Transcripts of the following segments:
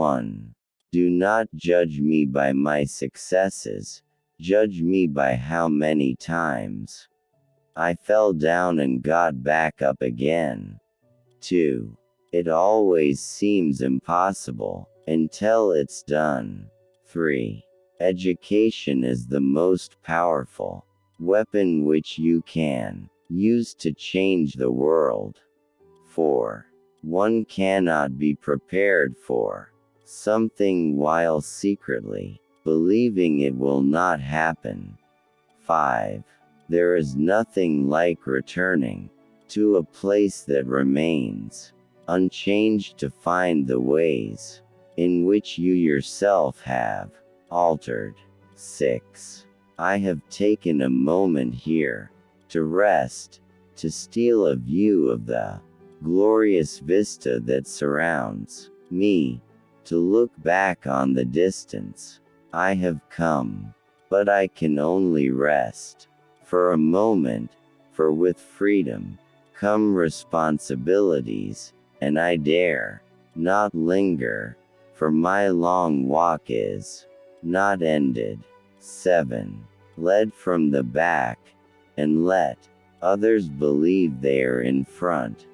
1. Do not judge me by my successes, judge me by how many times I fell down and got back up again. 2. It always seems impossible, until it's done. 3. Education is the most powerful weapon which you can use to change the world. 4. One cannot be prepared for something while secretly believing it will not happen. 5. There is nothing like returning to a place that remains unchanged to find the ways in which you yourself have altered. 6. I have taken a moment here to rest, to steal a view of the glorious vista that surrounds me, to look back on the distance I have come, but I can only rest for a moment, for with freedom come responsibilities, and I dare not linger, for my long walk is not ended. 7. Led from the back, and let others believe they are in front.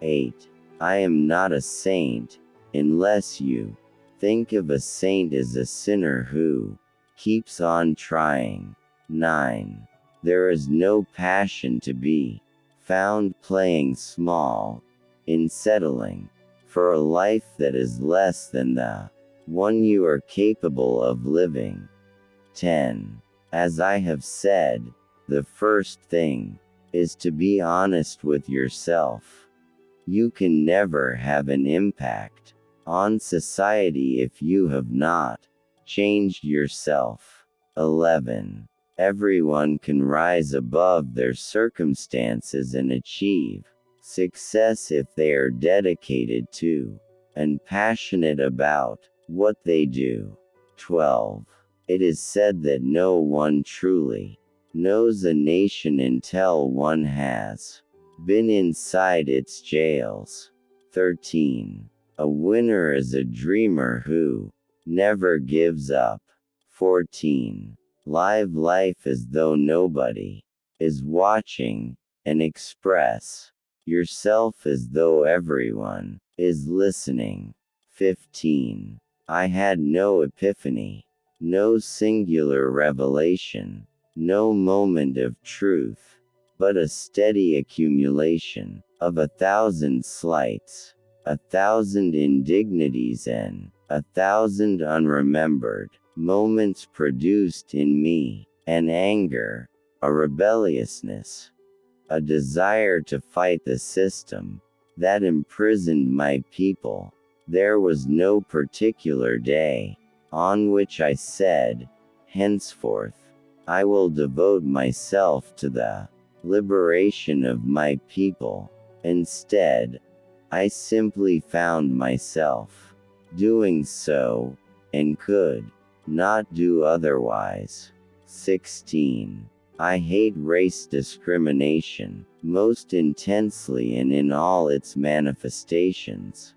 8. I am not a saint, unless you think of a saint as a sinner who keeps on trying. 9. There is no passion to be found playing small, in settling for a life that is less than the one you are capable of living. 10. As I have said, the first thing is to be honest with yourself. You can never have an impact on society if you have not changed yourself. 11. Everyone can rise above their circumstances and achieve success if they are dedicated to and passionate about what they do. 12. It is said that no one truly knows a nation until one has been inside its jails. 13. A winner is a dreamer who never gives up. 14. Live life as though nobody is watching, and express yourself as though everyone is listening. 15. I had no epiphany, no singular revelation, no moment of truth, but a steady accumulation of 1,000 slights, 1,000 indignities and 1,000 unremembered moments produced in me an anger, a rebelliousness, a desire to fight the system that imprisoned my people. There was no particular day on which I said, henceforth, I will devote myself to the liberation of my people. Instead, I simply found myself doing so, and could not do otherwise. 16. I hate race discrimination, most intensely and in all its manifestations.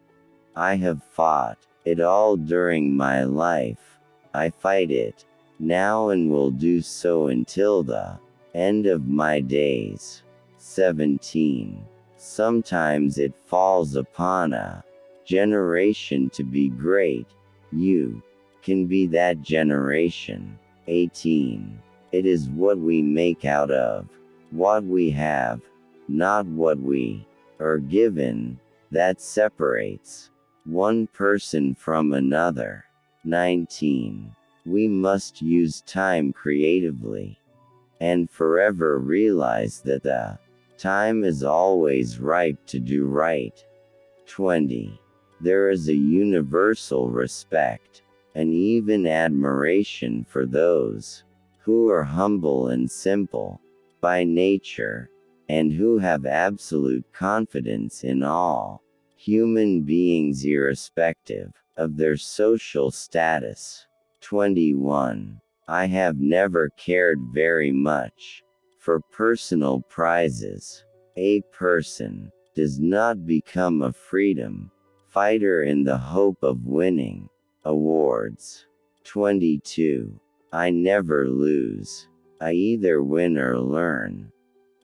I have fought it all during my life. I fight it now and will do so until the end of my days. 17. Sometimes it falls upon a generation to be great. You can be that generation. 18. It is what we make out of what we have, not what we are given, that separates one person from another. 19. We must use time creatively, and forever realize that the time is always ripe to do right. 20. There is a universal respect, and even admiration for those who are humble and simple by nature, and who have absolute confidence in all human beings irrespective of their social status. 21. I have never cared very much for personal prizes. A person does not become a freedom Fighter in the hope of winning awards. 22. I never lose. I either win or learn.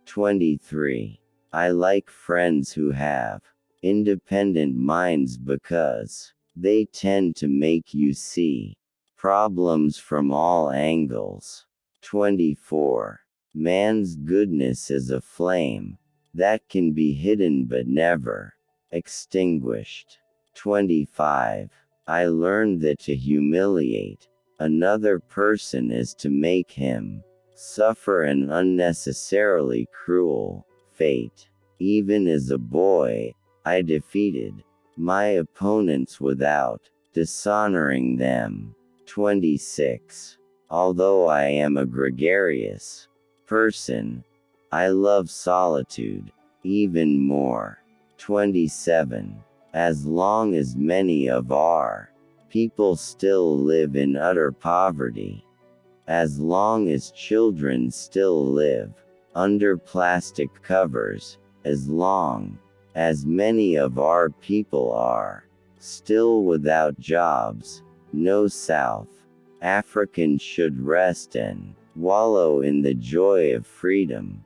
23. I like friends who have independent minds because they tend to make you see problems from all angles. 24. Man's goodness is a flame that can be hidden but never extinguished. 25. I learned that to humiliate another person is to make him suffer an unnecessarily cruel fate. Even as a boy, I defeated my opponents without dishonoring them. 26. Although I am a gregarious person, I love solitude even more. 27. As long as many of our people still live in utter poverty, as long as children still live under plastic covers, as long as many of our people are still without jobs, no South African should rest and wallow in the joy of freedom.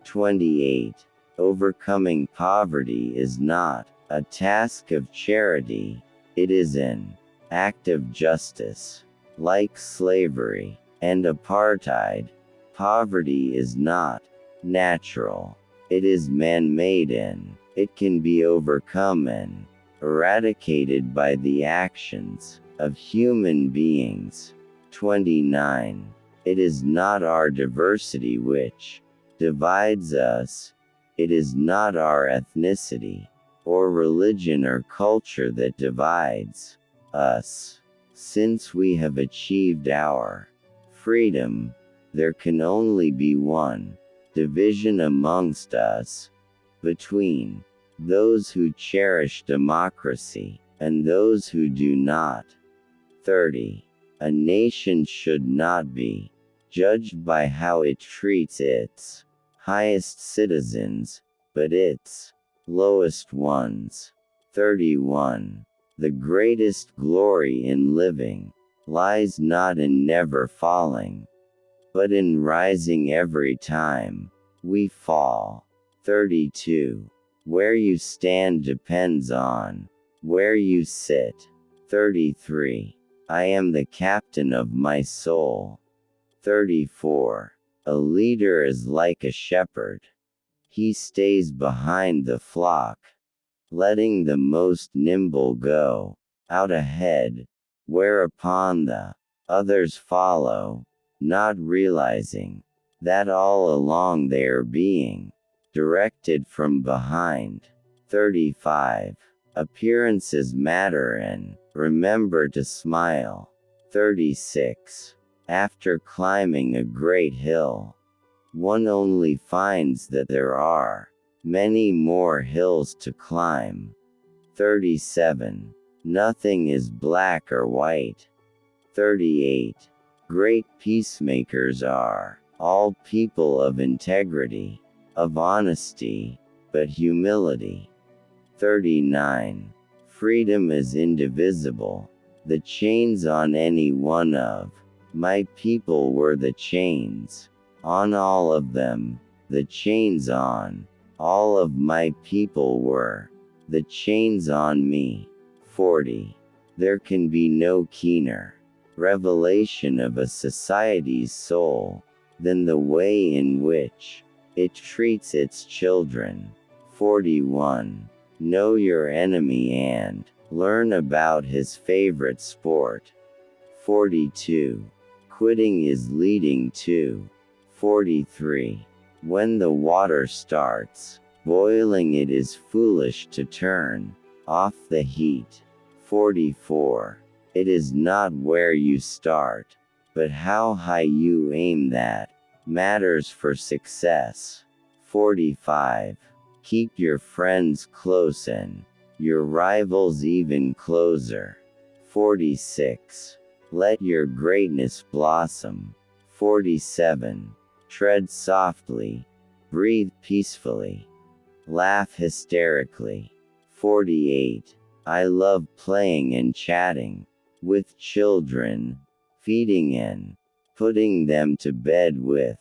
28. Overcoming poverty is not a task of charity, it is an act of justice. Like slavery and apartheid, poverty is not natural. It is man-made and it can be overcome and eradicated by the actions of human beings. 29. It is not our diversity which divides us. It is not our ethnicity, or religion or culture that divides us. Since we have achieved our freedom, there can only be one division amongst us, between those who cherish democracy and those who do not. 30. A nation should not be judged by how it treats its highest citizens, but its lowest ones. 31. The greatest glory in living lies not in never falling, but in rising every time we fall. 32. Where you stand depends on where you sit. 33. I am the captain of my soul. 34. A leader is like a shepherd. He stays behind the flock, letting the most nimble go out ahead, whereupon the others follow, not realizing that all along they are being directed from behind. 35. Appearances matter and remember to smile. 36. After climbing a great hill, one only finds that there are many more hills to climb. 37. Nothing is black or white. 38. Great peacemakers are all people of integrity, of honesty, but humility. 39. Freedom is indivisible. The chains on any one of my people were the chains on all of them. The chains on all of my people were the chains on me. 40. There can be no keener revelation of a society's soul than the way in which it treats its children. 41. Know your enemy and learn about his favorite sport. 42. Quitting is leading to. 43. When the water starts boiling, it is foolish to turn off the heat. 44. It is not where you start, but how high you aim that matters for success. 45. Keep your friends close and your rivals even closer. 46. Let your greatness blossom. 47. Tread softly, breathe peacefully, laugh hysterically. 48. I love playing and chatting with children, feeding and putting them to bed with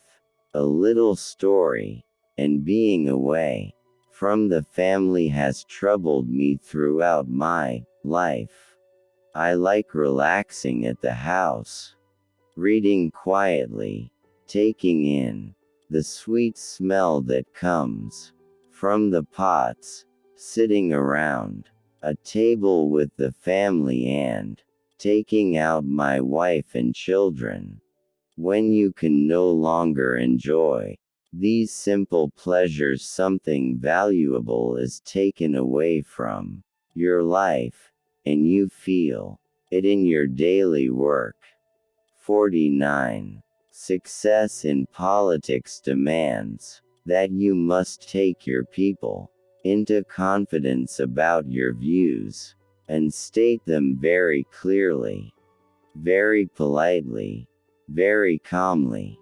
a little story, and being away from the family has troubled me throughout my life. I like relaxing at the house, reading quietly, taking in the sweet smell that comes from the pots, sitting around a table with the family and taking out my wife and children. When you can no longer enjoy these simple pleasures, something valuable is taken away from your life, and you feel it in your daily work. 49. Success in politics demands that you must take your people into confidence about your views, and state them very clearly, very politely, very calmly,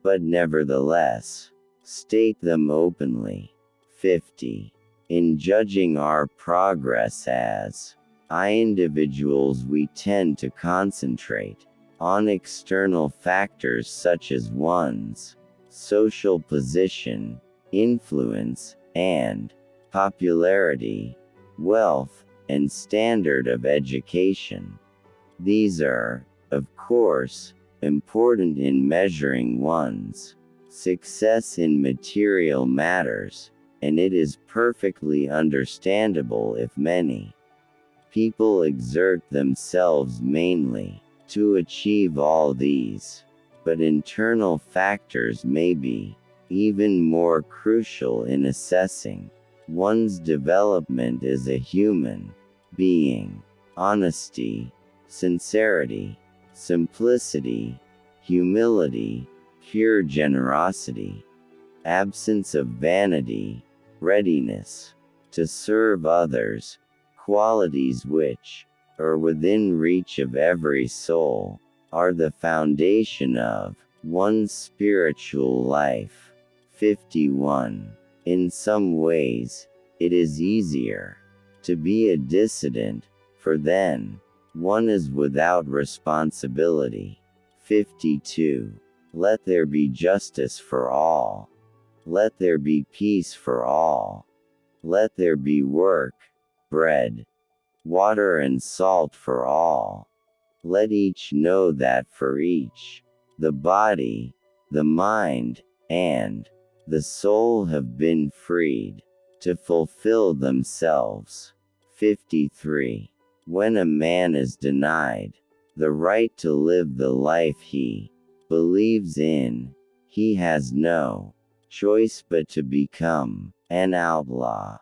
but nevertheless, state them openly. 50. In judging our progress as individuals, we tend to concentrate on external factors such as one's social position, influence, and popularity, wealth, and standard of education. These are, of course, important in measuring one's success in material matters, and it is perfectly understandable if many people exert themselves mainly to achieve all these. But internal factors may be even more crucial in assessing one's development as a human being. Honesty, sincerity, simplicity, humility, pure generosity, absence of vanity, readiness to serve others, qualities which are within reach of every soul, are the foundation of one's spiritual life. 51. In some ways, it is easier to be a dissident, for then one is without responsibility. 52. Let there be justice for all. Let there be peace for all. Let there be work, bread, water and salt for all. Let each know that for each, the body, the mind, and the soul have been freed to fulfill themselves. 53. When a man is denied the right to live the life he believes in, he has no choice but to become an outlaw.